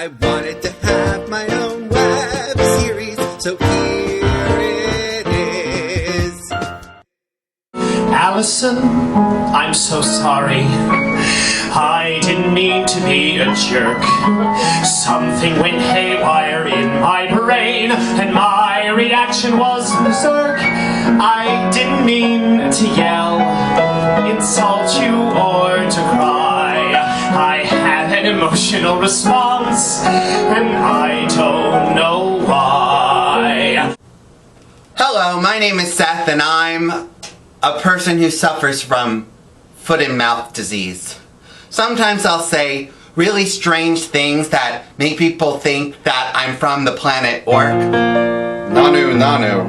I wanted to have my own web series, so here it is. Allison, I'm so sorry. I didn't mean to be a jerk. Something went haywire in my brain, and my reaction was berserk. I didn't mean to yell, insult you, or to cry. I had an emotional response, and I don't know why. Hello, my name is Seth, and I'm a person who suffers from foot and mouth disease. Sometimes I'll say really strange things that make people think that I'm from the planet Orc. Nanu, nanu.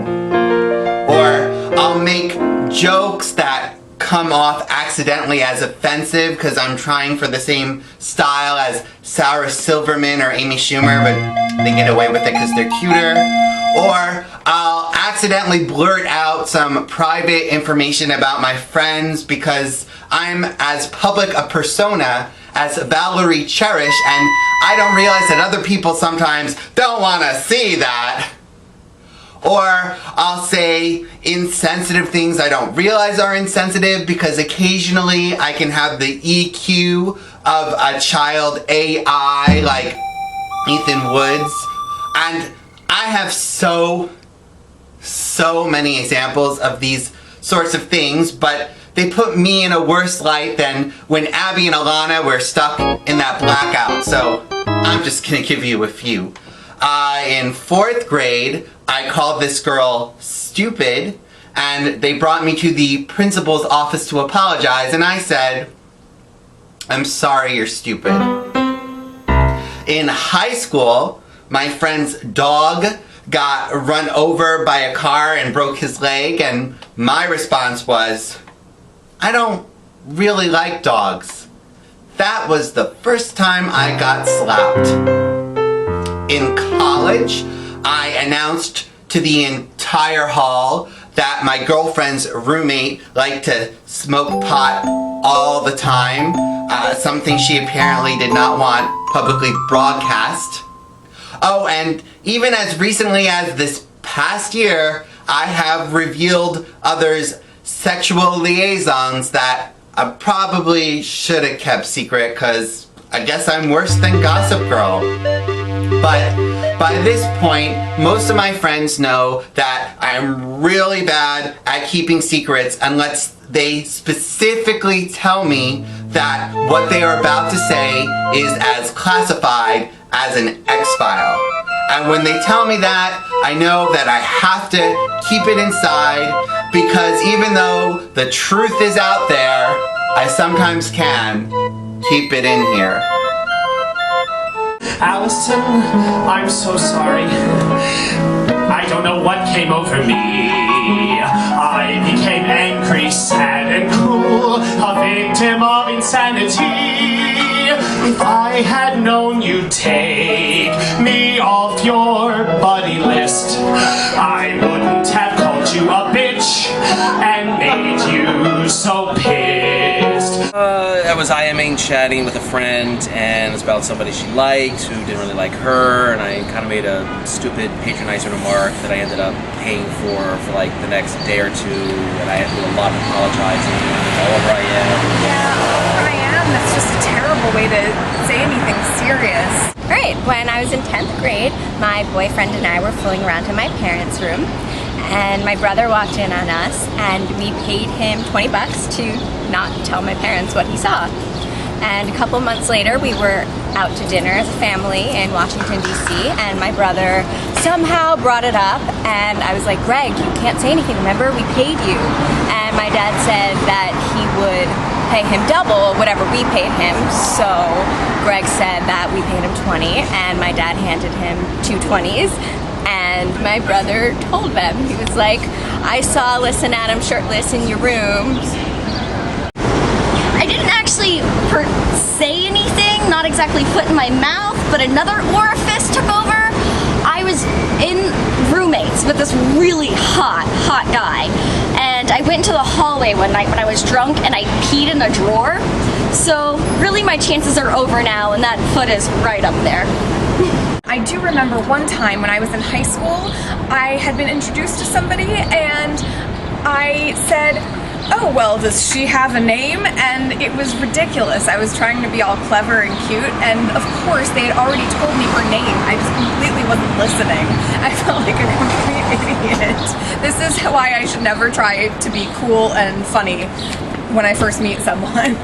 Or I'll make jokes that come off accidentally as offensive because I'm trying for the same style as Sarah Silverman or Amy Schumer, but they get away with it because they're cuter. Or I'll accidentally blurt out some private information about my friends because I'm as public a persona as Valerie Cherish, and I don't realize that other people sometimes don't want to see that. Or I'll say insensitive things I don't realize are insensitive because occasionally I can have the EQ of a child AI like Ethan Woods. And I have so many examples of these sorts of things, but they put me in a worse light than when Abby and Alana were stuck in that blackout. So I'm just gonna give you a few. In 4th grade, I called this girl stupid, and they brought me to the principal's office to apologize, and I said, "I'm sorry you're stupid." In high school, my friend's dog got run over by a car and broke his leg, and my response was, "I don't really like dogs." That was the first time I got slapped. In college, I announced to the entire hall that my girlfriend's roommate liked to smoke pot all the time, something she apparently did not want publicly broadcast. Oh, and even as recently as this past year, I have revealed others' sexual liaisons that I probably should have kept secret because I guess I'm worse than Gossip Girl. But by this point, most of my friends know that I'm really bad at keeping secrets unless they specifically tell me that what they are about to say is as classified as an X-file. And when they tell me that, I know that I have to keep it inside because even though the truth is out there, I sometimes can keep it in here. Allison, I'm so sorry. I don't know what came over me. I became angry, sad, and cruel, a victim of insanity. If I had known you'd take me off your buddy list, I wouldn't have called you a bitch and made you so pissed. That was IMing chatting with a friend, and it's about somebody she liked who didn't really like her, and I kind of made a stupid patronizing remark that I ended up paying for like the next day or two, and I had to do a lot of apologizing. All over I am. Yeah, all over I am. That's just a terrible way to say anything serious. Right, when I was in 10th grade, my boyfriend and I were fooling around in my parents' room, and my brother walked in on us, and we paid him 20 bucks to not tell my parents what he saw. And a couple months later, we were out to dinner as a family in Washington, D.C., and my brother somehow brought it up, and I was like, "Greg, you can't say anything, remember? We paid you." And my dad said that he would pay him double whatever we paid him, so Greg said that we paid him 20, and my dad handed him 2 20s, and my brother told them. He was like, "I saw Listen Adam shirtless in your room." I didn't actually say anything, not exactly foot in my mouth, but another orifice took over. I was in roommates with this really hot guy, and I went into the hallway one night when I was drunk and I peed in a drawer. So really my chances are over now, and that foot is right up there. I do remember one time when I was in high school, I had been introduced to somebody and I said, oh, well, does she have a name? And it was ridiculous. I was trying to be all clever and cute, and of course they had already told me her name. I just completely wasn't listening. I felt like a complete idiot. This is why I should never try to be cool and funny when I first meet someone.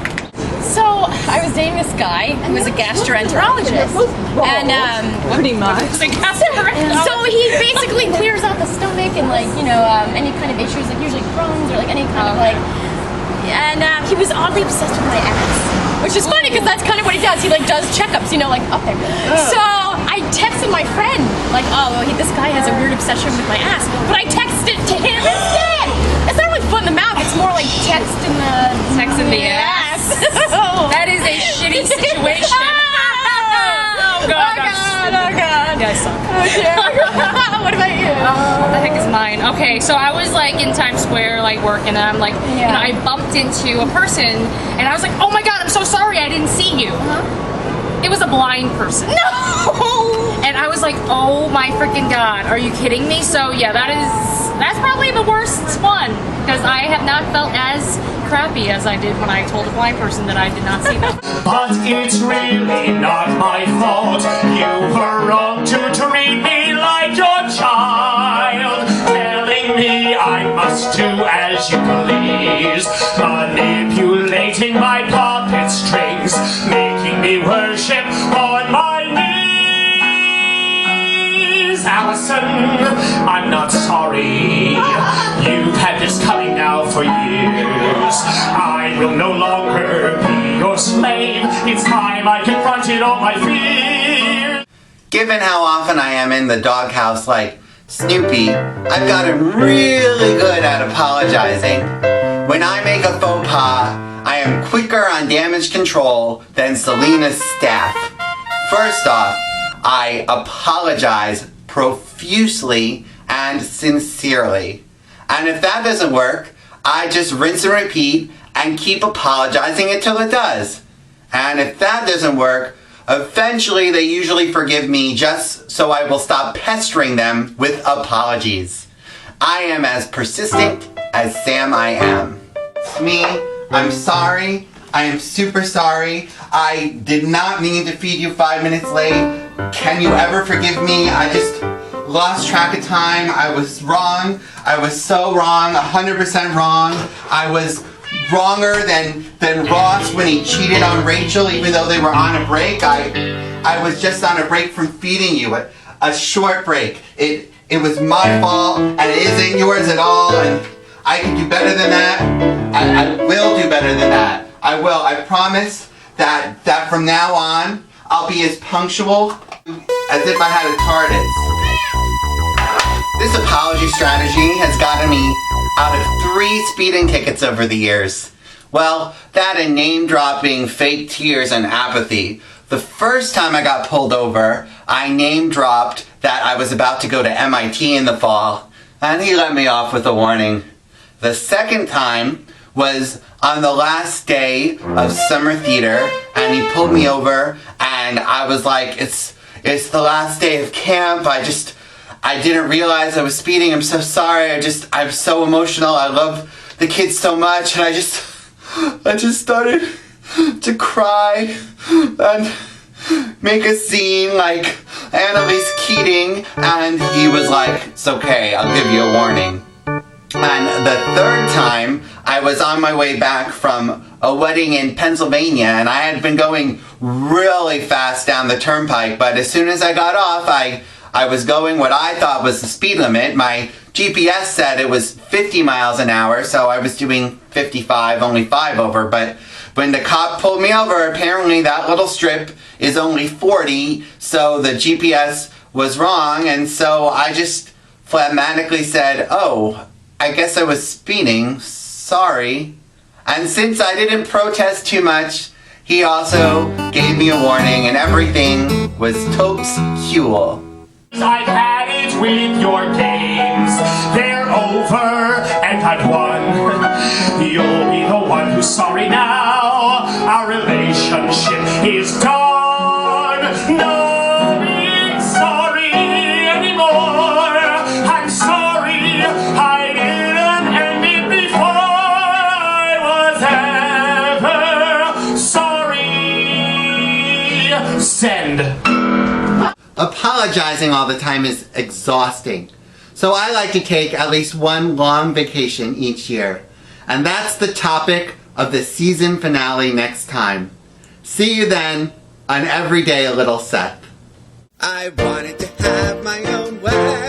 So I was dating this guy who was a gastroenterologist, and Pretty much. so he basically clears out the stomach and like any kind of issues, like usually Crohn's or like any kind of like. And he was oddly obsessed with my ass, which is funny because that's kind of what he does. He like does checkups, like up there. So I texted my friend like, oh, well, this guy has a weird obsession with my ass, but I texted to him instead. It's not like foot in the mouth. It's more like text in the ass. That is a shitty situation. Oh God. Yeah, I suck. What about you? What the heck is mine? Okay, so I was like in Times Square, like working, and I'm like, I bumped into a person, and I was like, oh my God, I'm so sorry, I didn't see you. It was a blind person. No! And I was like, oh my freaking God, are you kidding me? So yeah, that's probably the worst one, because I have not felt as crappy as I did when I told a blind person that I did not see them. But it's really not my fault. You were wrong to treat me like your child, telling me I must do as you please, manipulating my puppet strings, making me worship on my knees. Allison, I'm not sorry. You've had this coming now for years. I will no longer be your slave. It's time I confronted all my fears. Given how often I am in the doghouse like Snoopy, I've gotten really good at apologizing. When I make a faux pas, I am quicker on damage control than Selena's staff. First off, I apologize profusely and sincerely. And if that doesn't work, I just rinse and repeat and keep apologizing until it does. And if that doesn't work, eventually they usually forgive me just so I will stop pestering them with apologies. I am as persistent as Sam I am. Smee, I'm sorry. I am super sorry. I did not mean to feed you 5 minutes late. Can you ever forgive me? I just lost track of time. I was wrong. I was so wrong, 100% wrong. I was wronger than Ross when he cheated on Rachel, even though they were on a break. I was just on a break from feeding you, a short break. It was my fault, and it isn't yours at all, and I can do better than that. I will do better than that. I will. I promise that from now on, I'll be as punctual as if I had a TARDIS. This apology strategy has gotten me out of 3 speeding tickets over the years. Well, that and name-dropping, fake tears, and apathy. The first time I got pulled over, I name-dropped that I was about to go to MIT in the fall, and he let me off with a warning. The second time was on the last day of summer theater, and he pulled me over, and I was like, it's the last day of camp, I didn't realize I was speeding, I'm so sorry, I'm so emotional, I love the kids so much, and I just started to cry, and make a scene like Annalise Keating, and he was like, it's okay, I'll give you a warning. And the third time, I was on my way back from a wedding in Pennsylvania, and I had been going really fast down the turnpike, but as soon as I got off, I was going what I thought was the speed limit. My GPS said it was 50 miles an hour, so I was doing 55, only 5 over, but when the cop pulled me over, apparently that little strip is only 40, so the GPS was wrong, and so I just phlegmatically said, oh, I guess I was speeding, sorry. And since I didn't protest too much, he also gave me a warning, and everything was totes cool. I've had it with your games. They're over and I've won. You'll be the one who's sorry now. Our relationship is done. No, Send. Apologizing all the time is exhausting. So I like to take at least one long vacation each year. And that's the topic of the season finale next time. See you then on Everyday Little Seth. I wanted to have my own way.